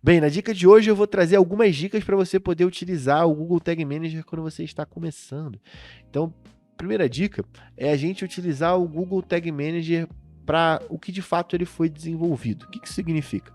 Bem, na dica de hoje eu vou trazer algumas dicas para você poder utilizar o Google Tag Manager quando você está começando. Então, primeira dica é a gente utilizar o Google Tag Manager para o que de fato ele foi desenvolvido. O que isso significa?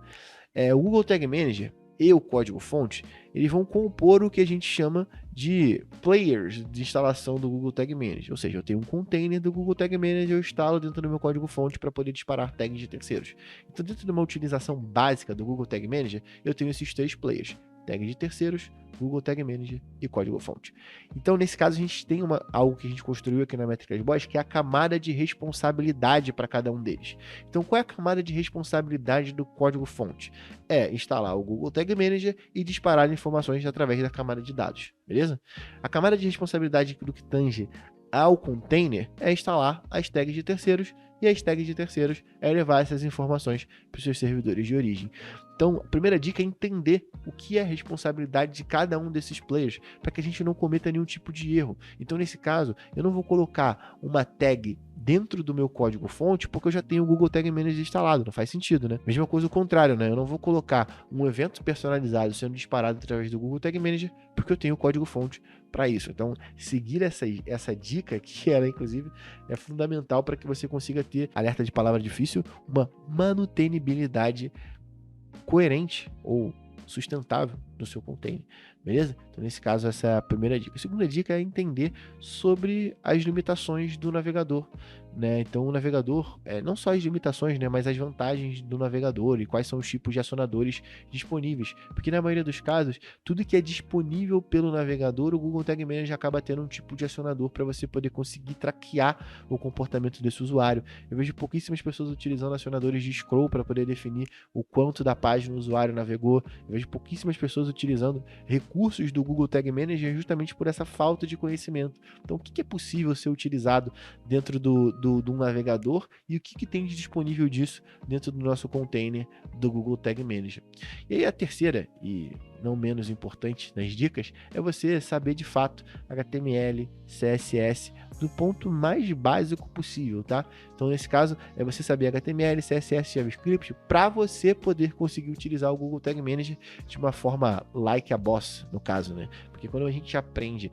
O Google Tag Manager e o código-fonte, eles vão compor o que a gente chama de players de instalação do Google Tag Manager. Ou seja, eu tenho um container do Google Tag Manager, eu instalo dentro do meu código-fonte para poder disparar tags de terceiros. Então, dentro de uma utilização básica do Google Tag Manager, eu tenho esses três players: tag de terceiros, Google Tag Manager e código-fonte. Então, nesse caso, a gente tem algo que a gente construiu aqui na Métricas Boss, que é a camada de responsabilidade para cada um deles. Então, qual é a camada de responsabilidade do código-fonte? É instalar o Google Tag Manager e disparar informações através da camada de dados, beleza? A camada de responsabilidade do que tange ao container é instalar as tags de terceiros, e as tags de terceiros é levar essas informações para os seus servidores de origem. Então, a primeira dica é entender o que é a responsabilidade de cada um desses players, para que a gente não cometa nenhum tipo de erro. Então, nesse caso, eu não vou colocar uma tag dentro do meu código-fonte, porque eu já tenho o Google Tag Manager instalado, não faz sentido, né? Mesma coisa o contrário, né? Eu não vou colocar um evento personalizado sendo disparado através do Google Tag Manager, porque eu tenho o código-fonte para isso. Então, seguir essa dica, que ela, inclusive, é fundamental para que você consiga ter, alerta de palavra difícil, uma manutenibilidade coerente ou sustentável no seu container, beleza? Então, nesse caso, essa é a primeira dica. A segunda dica é entender sobre as limitações do navegador, né? Então, o navegador, não só as limitações, né, mas as vantagens do navegador e quais são os tipos de acionadores disponíveis. Porque na maioria dos casos, tudo que é disponível pelo navegador, o Google Tag Manager acaba tendo um tipo de acionador para você poder conseguir traquear o comportamento desse usuário. Eu vejo pouquíssimas pessoas utilizando acionadores de scroll para poder definir o quanto da página o usuário navegou. Eu vejo pouquíssimas pessoas utilizando recursos do Google Tag Manager justamente por essa falta de conhecimento. Então, o que é possível ser utilizado dentro do navegador e o que tem de disponível disso dentro do nosso container do Google Tag Manager. E aí a terceira, e não menos importante nas dicas, é você saber de fato HTML, CSS, do ponto mais básico possível, tá? Então, nesse caso, é você saber HTML, CSS, JavaScript, para você poder conseguir utilizar o Google Tag Manager de uma forma like a boss, no caso, né? Porque quando a gente aprende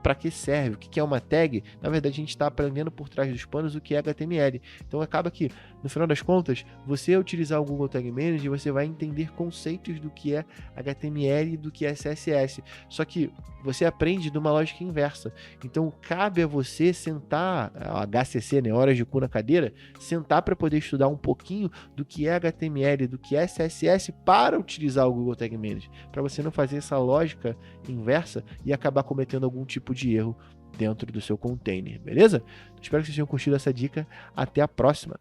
para que serve, o que é uma tag, na verdade a gente está aprendendo por trás dos panos o que é HTML. Então acaba que, no final das contas, você utilizar o Google Tag Manager, você vai entender conceitos do que é HTML e do que é CSS. Só que você aprende de uma lógica inversa. Então cabe a você sentar, HCC, né, horas de cu na cadeira, sentar para poder estudar um pouquinho do que é HTML, do que é CSS para utilizar o Google Tag Manager, para você não fazer essa lógica inversa e acabar cometendo algum tipo de erro dentro do seu container, beleza? Espero que vocês tenham curtido essa dica. Até a próxima!